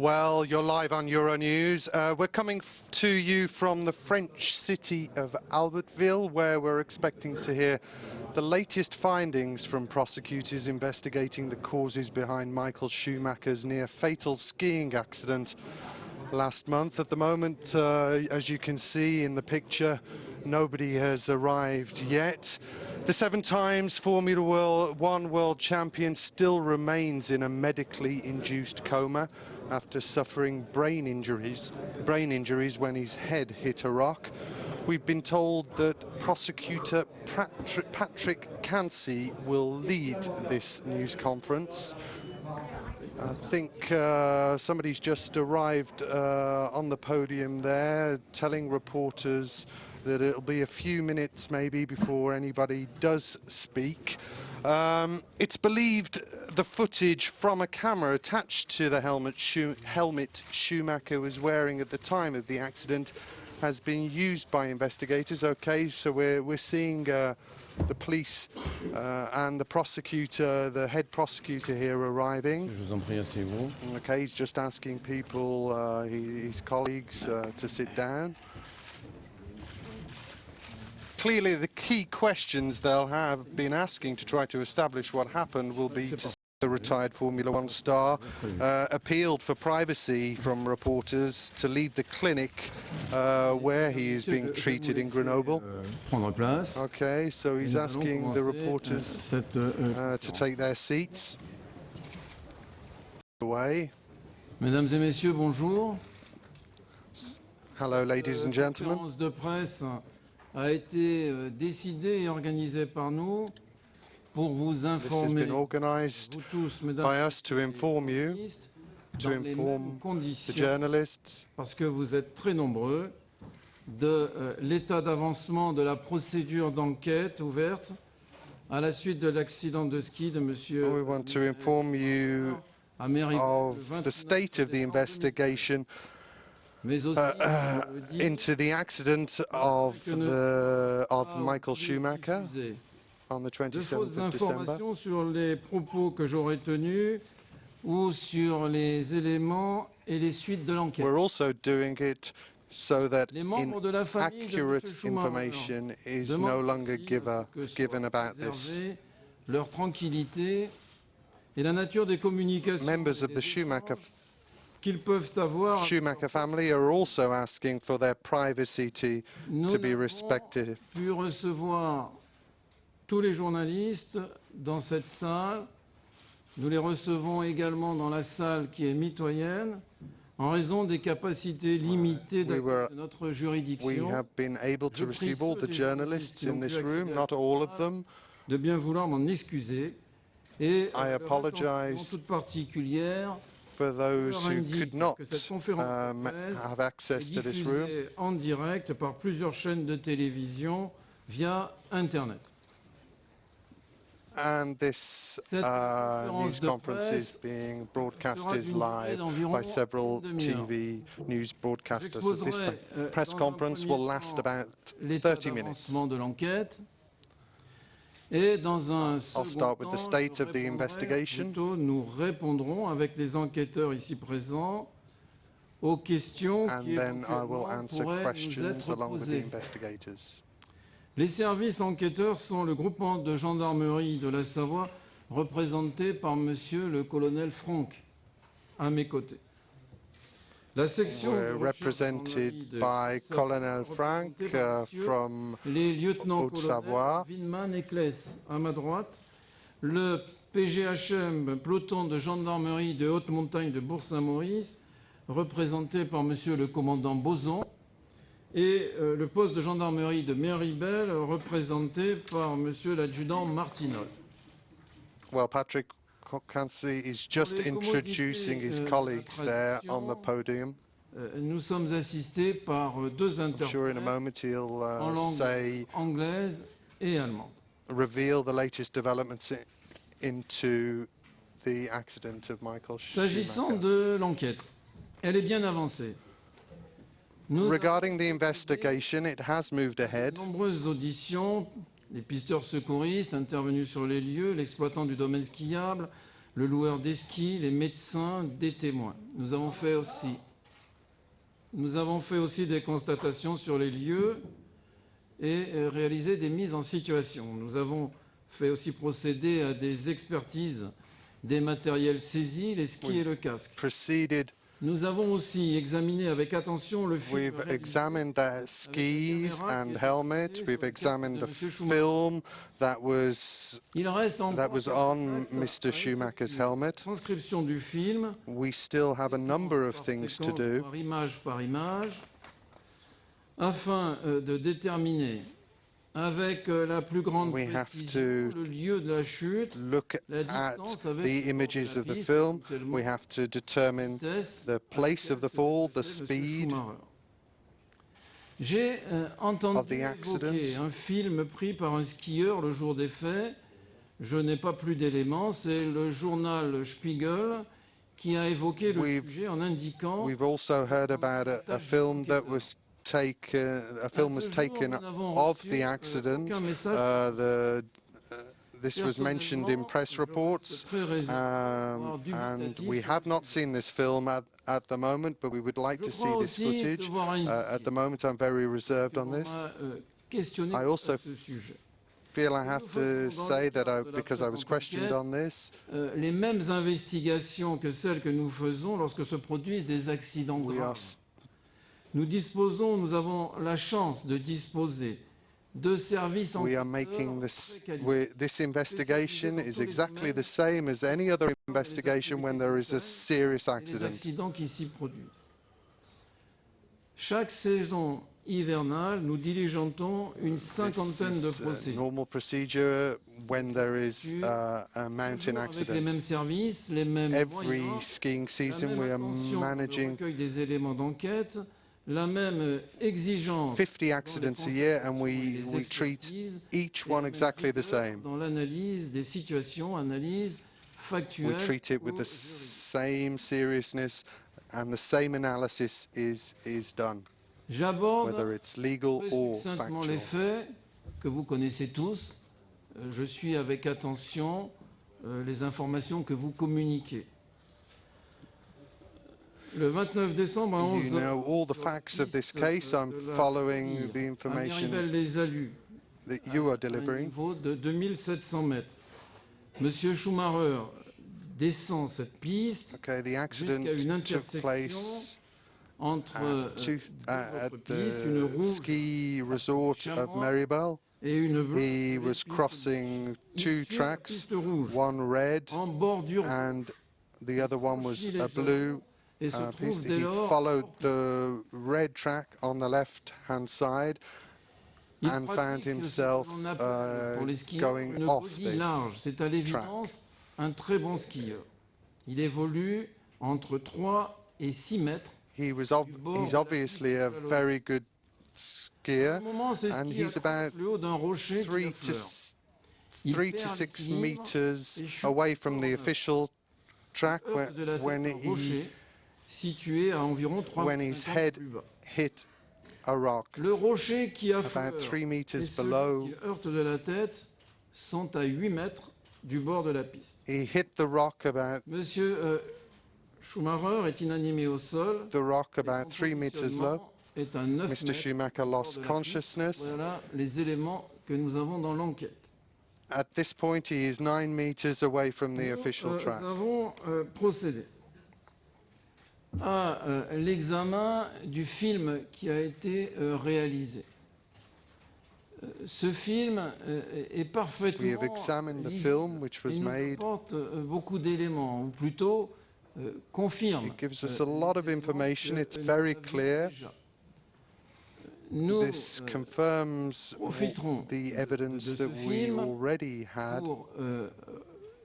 Well, you're live on Euronews. We're coming to you from the French city of Albertville, where we're expecting to hear the latest findings from prosecutors investigating the causes behind Michael Schumacher's near-fatal skiing accident last month. At the moment, as you can see in the picture, nobody has arrived yet. The 7-time Formula One world champion still remains in a medically induced coma after suffering brain injuries when his head hit a rock. We've been told that prosecutor Patrick Cansey will lead this news conference. I think somebody's just arrived on the podium there, telling reporters that it'll be a few minutes maybe before anybody does speak. It's believed the footage from a camera attached to the helmet Schumacher was wearing at the time of the accident has been used by investigators. Okay, so we're seeing the police and the prosecutor, the head prosecutor here arriving. Okay, he's just asking people, his colleagues, to sit down. Clearly, the key questions they'll have been asking to try to establish what happened will be to the retired Formula One star appealed for privacy from reporters to leave the clinic where he is being treated in Grenoble. Okay, so he's asking the reporters to take their seats. Away. Mesdames et messieurs, bonjour. Hello, ladies and gentlemen. A été décidé et organisé par nous pour vous informer, this has been organised by us to inform you, to inform the journalists, parce que vous êtes très nombreux, de l'état d'avancement de la procédure d'enquête ouverte à la suite de l'accident de ski de monsieur. We want to inform you of the state of the investigation into the accident of Michael Schumacher on the 27th of December. Sur les propos que j'aurais tenus ou sur les éléments et les suites de l'enquête. We're also doing it so that inaccurate information is no longer given about this. Leur tranquillité et la nature des communications. Members of the Schumacher Schumacher family are also asking for their privacy to be respected. Pu recevoir tous les journalistes dans cette salle. Nous les recevons également dans la salle qui est mitoyenne en raison des capacités limitées de notre juridiction. We have been able to receive all the journalists in this room, not all of them. De bien vouloir m'en excuser et I apologize toute particulière for those who could not have access to this room. En direct par plusieurs chaînes de télévision via Internet. And this news conference is being broadcasted live by several TV news broadcasters. This press conference will last about 30 minutes. I'll start with the state of the investigation. Nous répondrons avec les enquêteurs ici présents aux questions qui pourraient nous être posées. Les services enquêteurs sont le groupement de gendarmerie de la Savoie représenté par Monsieur le colonel Franck, à mes côtés. La section represented by Colonel Frank from les lieutenants-colonels Haute-Savoie. et Kless à ma droite, le PGHM, peloton de gendarmerie de haute montagne de Bourg-Saint-Maurice, représenté par Monsieur le commandant Boson, et le poste de gendarmerie de Méribel, représenté par Monsieur l'adjudant Martinol. Well, Patrick Cansey is just introducing his colleagues there on the podium. Nous sommes assistés par deux interprètes. I'm sure in a moment he'll say, anglaise et allemande. Reveal the latest developments into the accident of Michael Schumacher. S'agissant de l'enquête, elle est bien avancée. Regarding the investigation, it has moved ahead. Nombreuses auditions, les pisteurs secouristes intervenus sur les lieux, l'exploitant du domaine skiable, le loueur des skis, les médecins, des témoins. Nous avons fait aussi des constatations sur les lieux et réalisé des mises en situation. Nous avons fait aussi procéder à des expertises des matériels saisis, les skis et le casque. Nous avons aussi examiné avec attention le film. We've examined the skis and helmet. We've examined the film that was on Mr. Schumacher's helmet. Transcription du film. We still have a number of things to do. Par image, afin de déterminer avec la plus grande précision le lieu de la chute, la distance avec the images of the film. We have to determine the place of the fall, the speed J'ai entendu évoquer un film pris par un skieur le jour des faits. Je n'ai pas plus d'éléments. C'est le journal Spiegel qui a évoqué le sujet en indiquant. We've also heard about a film that was taken. A film was taken of the accident. This was mentioned in press reports, and we have not seen this film at the moment, but we would like to see this footage. At the moment, I'm very reserved on this. I also feel I have to say that because I was questioned on this. Les mêmes investigations que celles que nous faisons lorsque se produisent des accidents graves. Nous avons la chance de disposer de services we are making this investigation is exactly the same as any other investigation when there is a serious accident. Qui s'y produisent. Chaque saison hivernale, nous diligentons une cinquantaine de procès. Normal procedure when there is a mountain accident. Avec les mêmes services, les mêmes Every skiing season we are managing des éléments d'enquête. La même exigence 50 accidents a year, and we treat each one exactly the same. Dans l'analyse des situations, analyse factuelle. We treat it with the same seriousness, and the same analysis is done, whether it's legal or factual. Les faits que vous connaissez tous. Je suis avec attention les informations que vous communiquez. Le 29 décembre à 11h. You know all the facts of this case. I'm following the information that you are delivering. Niveau de 2700 mètres. Monsieur Schumacher descend cette piste. Okay, the accident took place at the ski resort of Maribel. He was crossing two tracks, one red and the other one was a blue. He followed the red track on the left-hand side and found himself going off this C'est à l'évidence un très bon skieur. Il évolue entre 3 et 6 mètres. He's obviously a very good skier, and he's about 3 to 6 meters away from the official track when his head hit a rock. Le rocher qui about 3 meters below. Qui heurte de la tête sont à 8 mètres du bord de la piste. He hit the rock about. Monsieur Schumacher est inanimé au sol. The rock about 3 meters low. Est à 9 Mr. Schumacher lost consciousness. Voilà les éléments que nous avons dans l'enquête. At this point, he is 9 meters away from the official track. Nous avons procédé à l'examen du film qui a été réalisé. Ce film est parfaitement lisible. Il nous apporte beaucoup d'éléments, ou plutôt confirme. It gives us a lot of information. It's very clear. This confirms the evidence that we already had.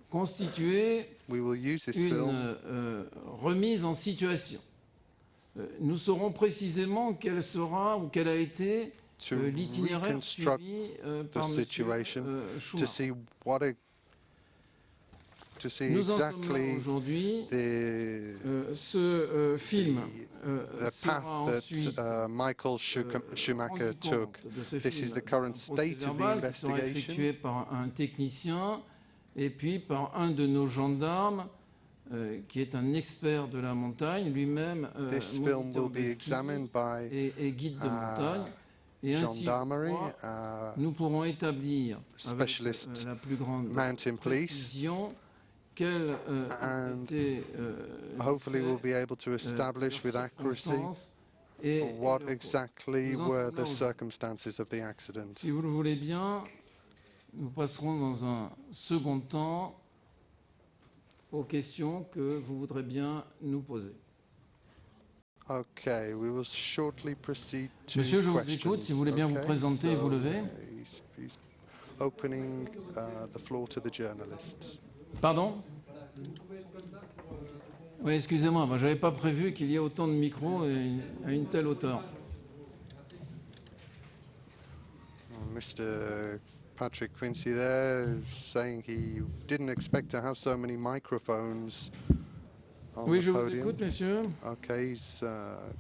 Constituer we will use this une remise en situation. Nous saurons précisément quel sera ou quel a été l'itinéraire suivi par M. Schumacher. Nous en sommes aujourd'hui. Ce film the path that Michael Schumacher took. This is the current state of the investigation. Effectué par un technicien et puis par un de nos gendarmes qui est un expert de la montagne, lui-même moniteur de ski et guide de montagne. Et ainsi, nous pourrons établir avec la plus grande précision quelle était hopefully we'll be able to establish with accuracy what exactly were the circumstances of the accident. Si vous le voulez bien, nous passerons dans un second temps aux questions que vous voudrez bien nous poser. Okay, we will shortly proceed to Monsieur, je vous questions. écoute. Si vous voulez bien vous présenter et vous lever. He's opening the floor to the journalists. Pardon? Oui, excusez-moi, je n'avais pas prévu qu'il y ait autant de micros à une telle hauteur. Mr. Patrick Quincy there saying he didn't expect to have so many microphones on Oui, the je vous podium. écoute, monsieur. Okay, he's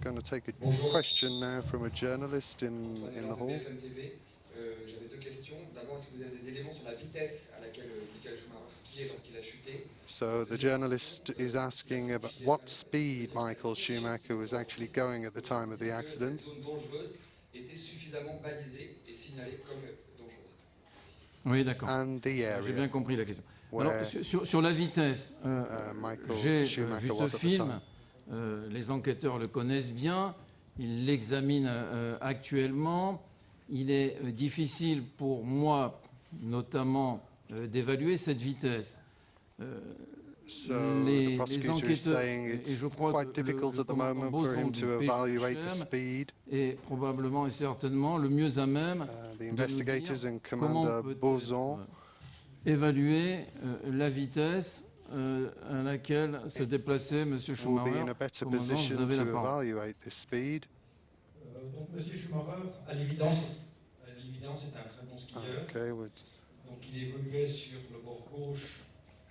going to take a question now from a journalist in the hall. J'avais deux questions. D'abord, est-ce que vous avez des éléments sur la vitesse à laquelle Michael Schumacher skiait lorsqu'il a chuté? So the journalist is asking about what speed Michael Schumacher was actually going at the time of the accident. Est-ce que cette zone dangereuse était suffisamment balisée et signalée comme dangereuse? Oui, d'accord. J'ai bien compris la question. Alors, sur la vitesse, j'ai vu ce film, les enquêteurs le connaissent bien, ils l'examinent actuellement. Il est difficile pour moi, notamment, d'évaluer cette vitesse. Les enquêteurs, et je crois que le commandant Boson du PGM est probablement et certainement le mieux à même de nous dire comment peut-être évaluer la vitesse à laquelle se déplaçait M. Schumacher. Commandant, vous avez la parole. Donc, M. Schumacher, à l'évidence, est un très bon skieur. Donc, il évoluait sur le bord gauche.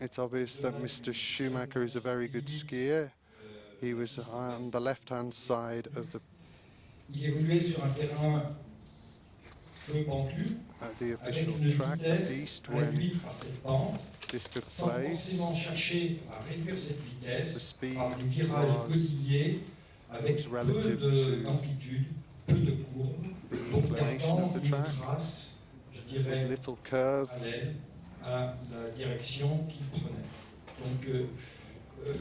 It's obvious that Mr. Schumacher is a very good skier. He was on the left-hand side of the. Il évoluait sur un terrain peu pentu, At the avec official une track, vitesse the east, when réduite par cette pente, this took sans place, forcément chercher à réduire cette the vitesse speed par des virages was godillés avec peu relative d'amplitude, peu de courbes, the donc inclination gardant of the une track, trace, je with dirais, little curve. parallèle à la direction qu'il prenait. Donc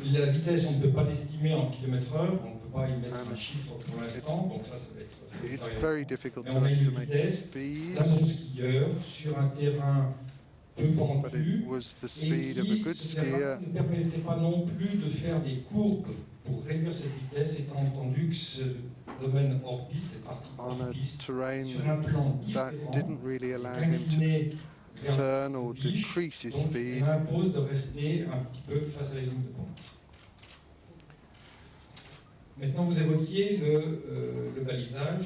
la vitesse, on ne peut pas l'estimer en km/h, on ne peut pas y mettre un chiffre pour l'instant, donc ça va être... It's very difficult Mais to on a une estimate the vitesse speed, d'un bon skieur sur un terrain peu but pentu it was the et speed of a qui good ce terrain skier ne permettait pas non plus de faire des courbes pour réduire cette vitesse, étant entendu que ce domaine hors piste, cette partie on hors a piste, terrain sur un plan that différent, didn't really allow him to incliné vers turn or le biche, decrease his donc speed. il impose de rester un petit peu face à la ligne de pente. Maintenant, vous évoquiez le balisage.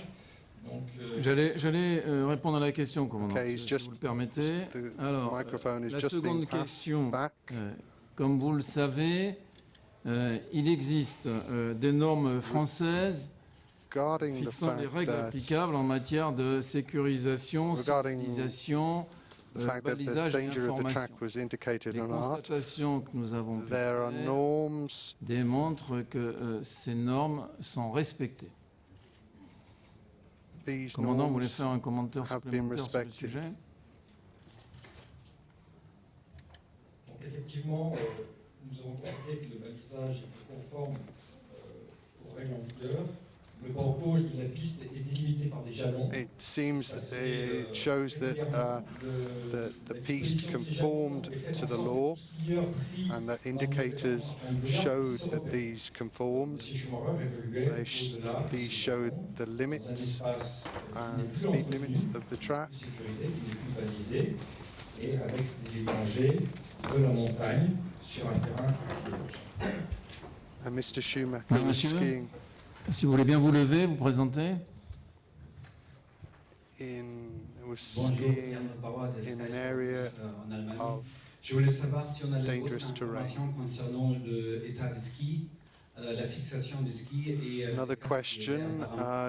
J'allais répondre à la question, commandant, Okay, si vous le permettez. The Alors, microphone is la just being seconde passed question, back. comme vous le savez, il existe des normes françaises Regarding the fixant les fact règles that applicables en matière de sécurisation, Regarding signalisation, the fact that the balisage et danger of the information. track was indicated Les on art, constatations que nous avons pu there are faire norms. démontrent que ces normes sont respectées. These Commandant, vous voulez norms faire un commentaire have been supplémentaire sur le respected. sujet? Donc effectivement, nous avons constaté que le balisage est conforme aux règles en vigueur. Le bord gauche de la piste est délimité par des jalons. It seems it shows that the piece conformed to the law, and that indicators showed that these conformed. These showed the limits and speed limits of the track. Et avec des dangers de la montagne sur un terrain And Mr. Schumacher Oui, was monsieur. skiing Si vous voulez bien vous lever, vous présenter. skiing in an area of Je voulais savoir si on a dangerous terrain. information concernant l'état des skis, la fixation des skis et... Another question,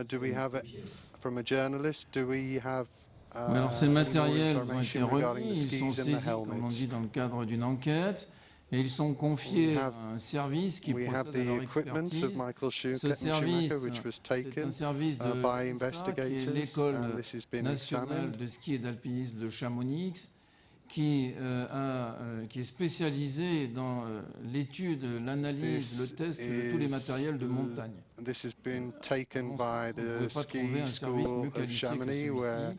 do we have, from a journalist, do we have Alors ces matériels ont été remis, ils sont saisis, comme on dit, dans le cadre d'une enquête, et ils sont confiés à un service qui procède à leur expertise. Ce service, c'est un service de l'ENSA, qui est l'École nationale de ski et d'alpinisme de Chamonix, qui est spécialisé dans l'étude, l'analyse, le test de tous les matériels de montagne. This has been taken by the ski school of Chamonix, where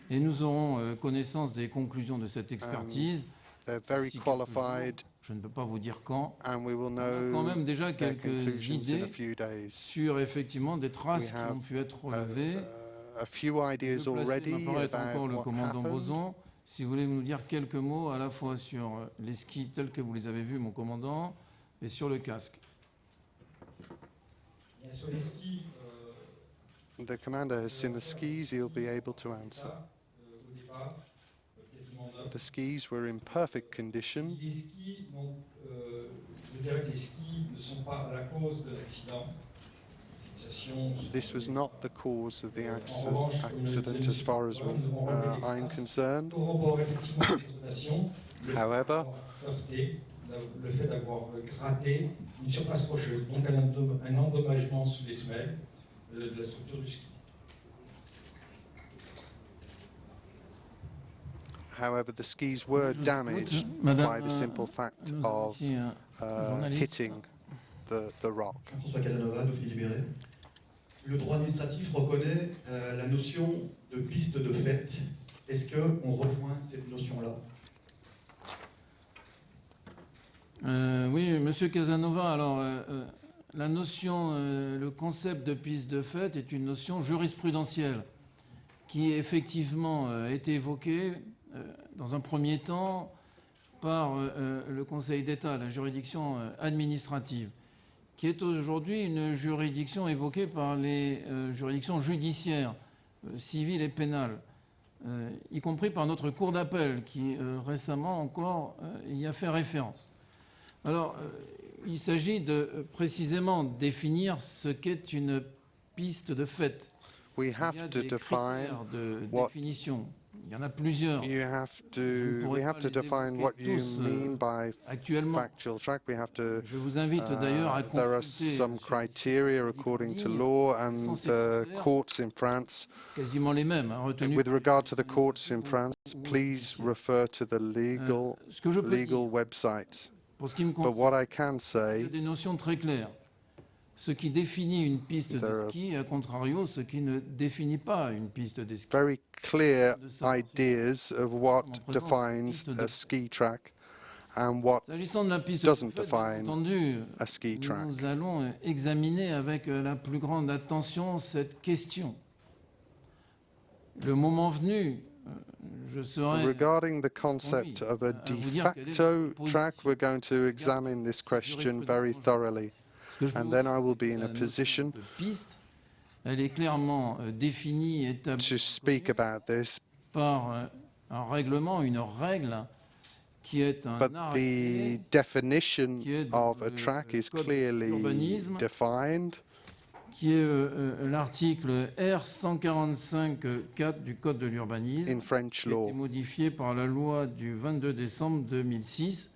et nous aurons connaissance des conclusions de cette expertise. They're very qualified. Je ne peux pas vous dire quand. And we will know quand même déjà quelques idées in a few days. Sur effectivement des traces qui ont pu être relevées. A few ideas already encore le about commandant Boson. Si vous voulez nous dire quelques mots à la fois sur les skis tels que vous les avez vus, mon commandant, et sur le casque. Bien, sur les skis, the commander has seen the skis, he'll be able to answer. au départ, quasiment neuf. The skis were in perfect condition. Les skis, donc, je dirais que les skis ne sont pas à la cause de l'accident. This was not the cause of the accident as far as I'm concerned. However, le fait d'avoir gratté une surface rocheuse, donc un endommagement sous les semelles de la structure du ski. However, the skis were damaged by the simple fact of hitting the rock. François Casanova, Dauphiné libéré. Le droit administratif reconnaît la notion de piste de fait. Est-ce qu'on rejoint cette notion-là? Oui, Monsieur Casanova, alors la notion, le concept de piste de fait est une notion jurisprudentielle qui effectivement a été évoquée dans un premier temps par le Conseil d'État, la juridiction administrative, qui est aujourd'hui une juridiction évoquée par les juridictions judiciaires, civiles et pénales, y compris par notre Cour d'appel, qui récemment encore y a fait référence. Alors, il s'agit de précisément définir ce qu'est une piste de fait. We have to define définition. Il y en a plusieurs. We have to define what you mean by factual track. We have to. Je vous invite d'ailleurs à there are some criteria according to law, and the courts in France. Quasiment les mêmes. With regard to the courts in France, please refer to the legal websites. Pour ce qui me concerne, but what I can say, il y a des notions très claires. Ce qui définit une piste de ski, à contrario, ce qui ne définit pas une piste de ski. Very clear ideas of what defines a ski track and what doesn't define a ski track. Nous allons examiner avec la plus grande attention cette question. Le moment venu, je serai... Regarding the concept of a de facto track, we're going to examine this question very thoroughly. And then I will be in a position elle est clairement définie et to speak about this. Par un règlement, une règle qui est un But the definition of a track is clearly defined. Qui est l'article R145.4 du Code de l'urbanisme, in French law, qui a été modifié par la loi du 22 décembre 2006.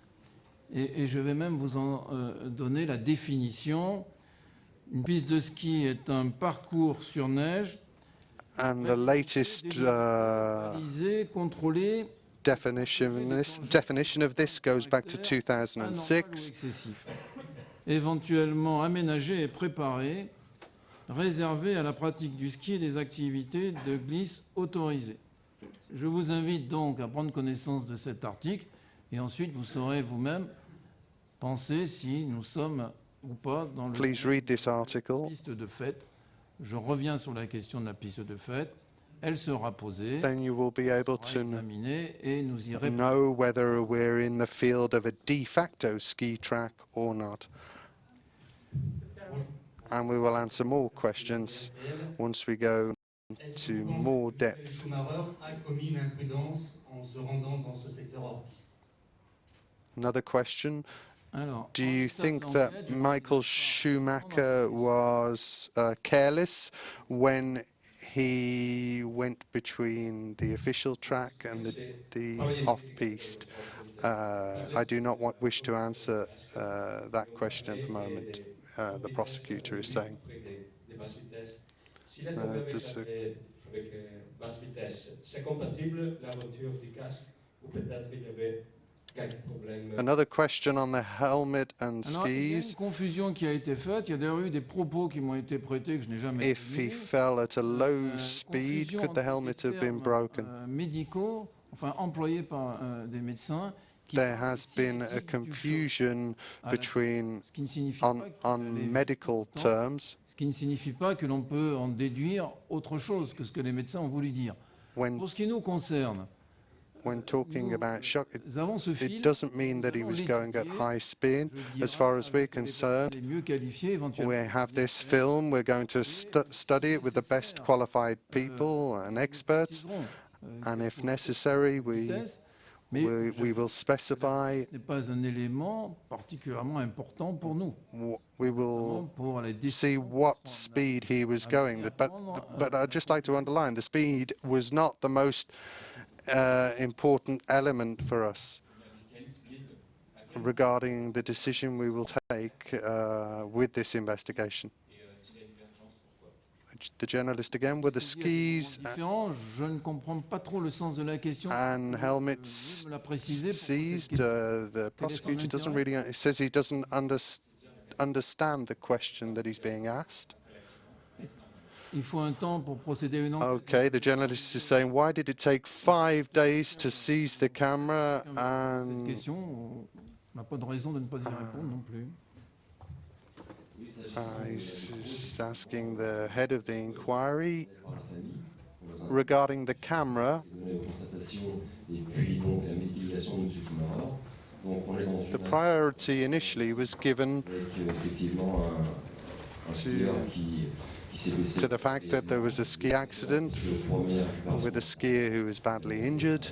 Et je vais même vous en donner la définition. Une piste de ski est un parcours sur neige. And the latest contrôlé. Definition of this goes back to 2006. Éventuellement aménagé et préparé, réservé à la pratique du ski et des activités de glisse autorisées. Je vous invite donc à prendre connaissance de cet article. Et ensuite, vous saurez vous-même penser si nous sommes ou pas dans le piste de fait. Je reviens sur la question de la piste de fait. Elle sera posée, then you will be able to et nous y know whether we're in the field of a de facto ski track or not. And we will answer more questions once we go to more depth. Schumacher a commis une imprudence en se rendant dans ce secteur hors piste. Another question. Do you think that Michael Schumacher was careless when he went between the official track and the off-piste. I do not wish to answer that question at the moment, the prosecutor is saying. Another question on the helmet and skis. If he fell at a low speed, could the helmet have been broken? There has been a confusion between on medical terms. Ce qui ne signifie pas que l'on peut en déduire autre chose que ce que les médecins ont voulu dire. Pour ce qui nous concerne, when talking about shock, it doesn't mean that he was going at high speed. As far as we're concerned, we have this film, we're going to study it with the best qualified people and experts, and if necessary, we will specify. We will see what speed he was going. But I'd just like to underline, the speed was not the most important element for us regarding the decision we will take with this investigation. The journalist again, were the skis and helmets seized? The prosecutor doesn't really, he says he doesn't understand the question that he's being asked. Okay, the journalist is saying, why did it take 5 days to seize the camera? And he's asking the head of the inquiry regarding the camera. The priority initially was given to the fact that there was a ski accident with a skier who was badly injured.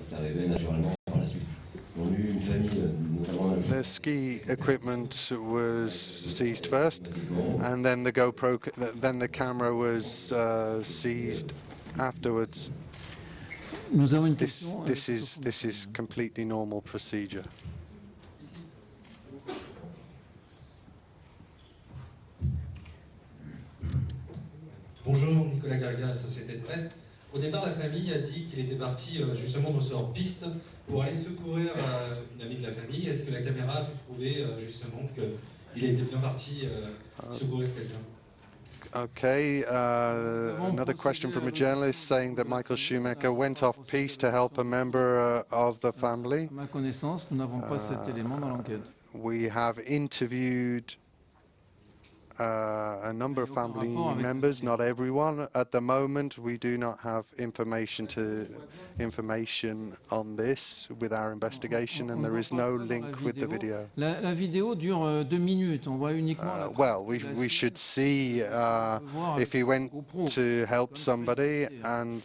The ski equipment was seized first, and then the camera was seized afterwards. This is completely normal procedure. Bonjour, Nicolas Garriga, la Société de Presse. Au départ, la famille a dit qu'il était parti justement dans ce hors-piste pour aller secourir une amie de la famille. Est-ce que la caméra a pu prouver justement qu'il était bien parti secourir quelqu'un? Okay, another question from a journalist saying that Michael Schumacher went off-piste to help a member of the family. À ma connaissance, nous n'avons pas cet élément dans l'enquête. We have interviewed a number of family members, not everyone. At the moment, we do not have information on this with our investigation, and there is no link with the video. La vidéo dure 2 minutes. On voit uniquement. Well, we should see if he went to help somebody, and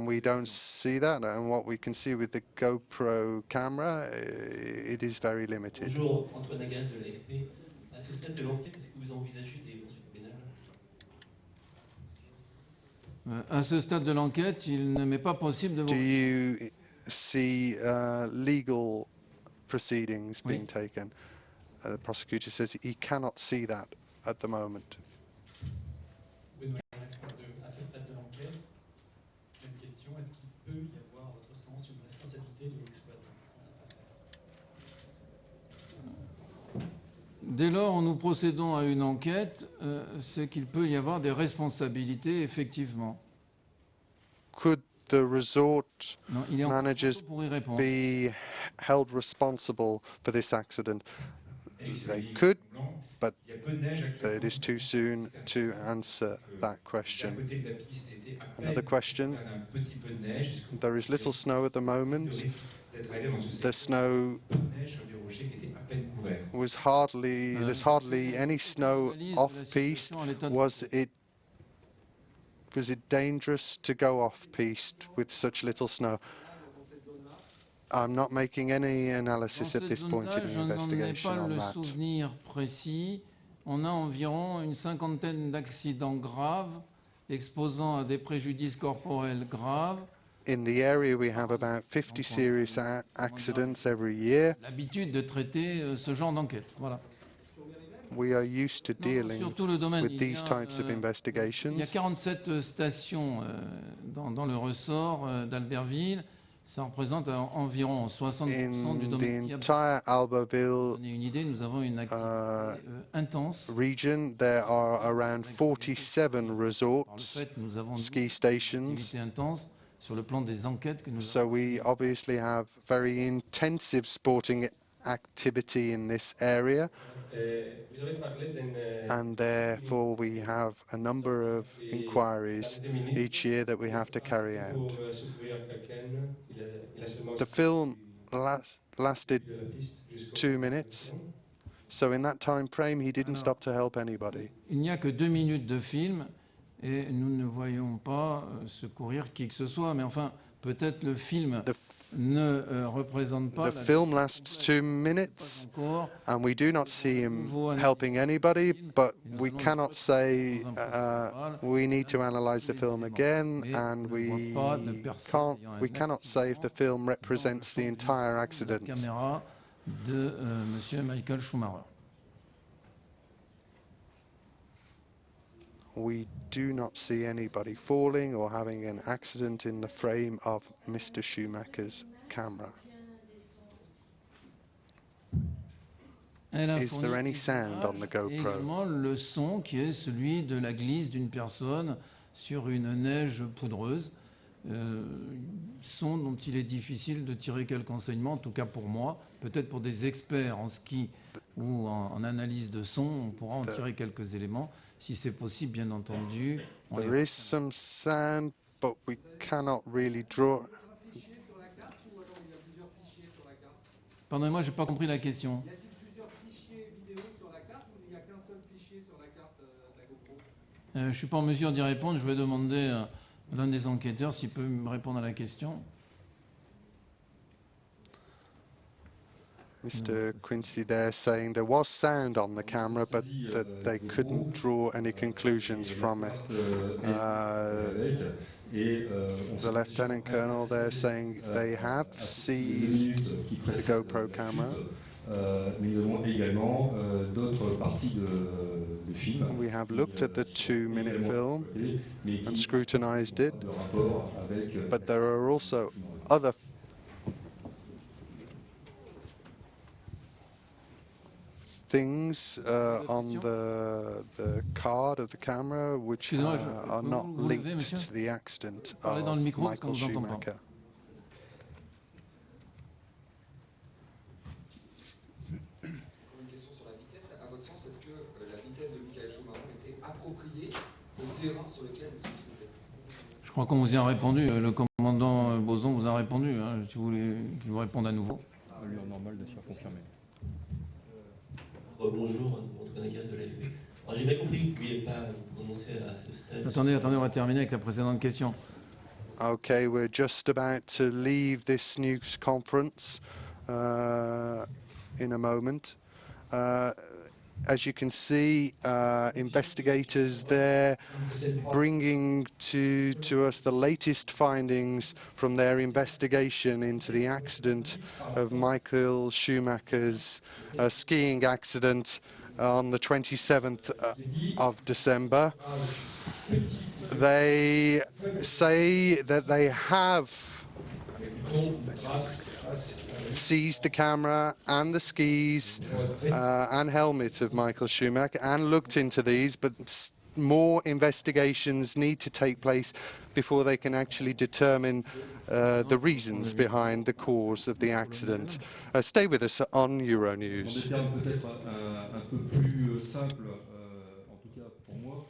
we don't see that. And what we can see with the GoPro camera, it is very limited. Bonjour, Antoine Agaz de l'AFP. À ce stade de l'enquête, est-ce que vous envisagez des poursuites pénales? À ce stade de l'enquête, il ne m'est pas possible de. Do you see legal proceedings being taken? The prosecutor says he cannot see that at the moment. À ce stade de l'enquête, une question, est-ce qu'il peut y avoir, à votre sens, une responsabilité de l'exploitant dans cette affaire? Dès lors où nous procédons à une enquête, c'est qu'il peut y avoir des responsabilités, effectivement. Could the resort managers be held responsible for this accident? They could, but it is too soon to answer that question. Another question. There is little snow at the moment. The snow was there's hardly any snow off-piste. Was it dangerous to go off-piste with such little snow? I'm not making any analysis at this point in the investigation on that. Souvenir précis. On a environ une cinquantaine d'accidents graves exposant à des préjudices corporels graves. In the area, we have about 50 serious accidents every year. L'habitude de traiter ce genre d'enquête. Voilà. We are used to dealing with these types of Il y a investigations. 47 stations dans le ressort d'Albertville. Ça représente environ 60% du domaine skiable. In the entire Albertville Une idée, nous avons une activité intense. region, there are around 47 resorts, Nous avons ski stations. une activité intense sur le plan des enquêtes que nous So we obviously have very intensive sporting activity in this area. And therefore we have a number of inquiries each year that we have to carry out. The film lasted 2 minutes, so in that time frame he didn't stop to help anybody. Il n'y a que 2 minutes de film et nous ne voyons pas secourir qui que ce soit, mais enfin peut-être le film ne représente pas. The film lasts 2 minutes, and we do not see him helping anybody, but we cannot say we need to analyze the film again, and we cannot say if the film represents the entire accident. Caméra de Monsieur Michael Schumacher. We do not see anybody falling or having an accident in the frame of Mr. Schumacher's camera. Is there any sound on the GoPro? Également le son qui est celui de la glisse d'une personne sur une neige poudreuse. Son dont il est difficile de tirer quelques enseignements, en tout cas pour moi. Peut-être pour des experts en ski ou en analyse de son, on pourra en tirer quelques éléments. Si c'est possible, bien entendu. There is some sound, but we cannot really draw. Pardonnez-moi, je n'ai pas compris la question. Y a-t-il plusieurs fichiers vidéo sur la carte ou il n'y a qu'un seul fichier sur la carte de la GoPro? Je ne suis pas en mesure d'y répondre. Je vais demander à l'un des enquêteurs s'il peut me répondre à la question. Mr. Quincy there saying there was sound on the camera, but that they couldn't draw any conclusions from it. The Lieutenant Colonel there saying they have seized the GoPro camera. We have looked at the 2-minute film and scrutinized it, but there are also other things on the card of the camera which are not linked to the accident of Michael Schumacher. Une question sur la vitesse. À votre sens, est-ce que la vitesse de Michael Schumacher était appropriée au terrain sur lequel il se trouvait? Je crois qu'on vous y a répondu. Le commandant Boson vous a répondu. Si vous voulez qu'il vous réponde à nouveau. Allure normale de surconfirmer. Bonjour, Antoine Agas de l'AFP. Alors j'ai bien compris que vous ne pouviez pas vous prononcer à ce stade. Attendez, on va terminer avec la précédente question. Okay, we're just about to leave this news conference in a moment. As you can see, investigators there bringing to us the latest findings from their investigation into the accident of Michael Schumacher's skiing accident on the 27th of December. They say that they have seized the camera and the skis and helmet of Michael Schumacher and looked into these, but more investigations need to take place before they can actually determine the reasons behind the cause of the accident. Stay with us on Euronews. Peut-être un peu plus simple, en tout cas pour moi.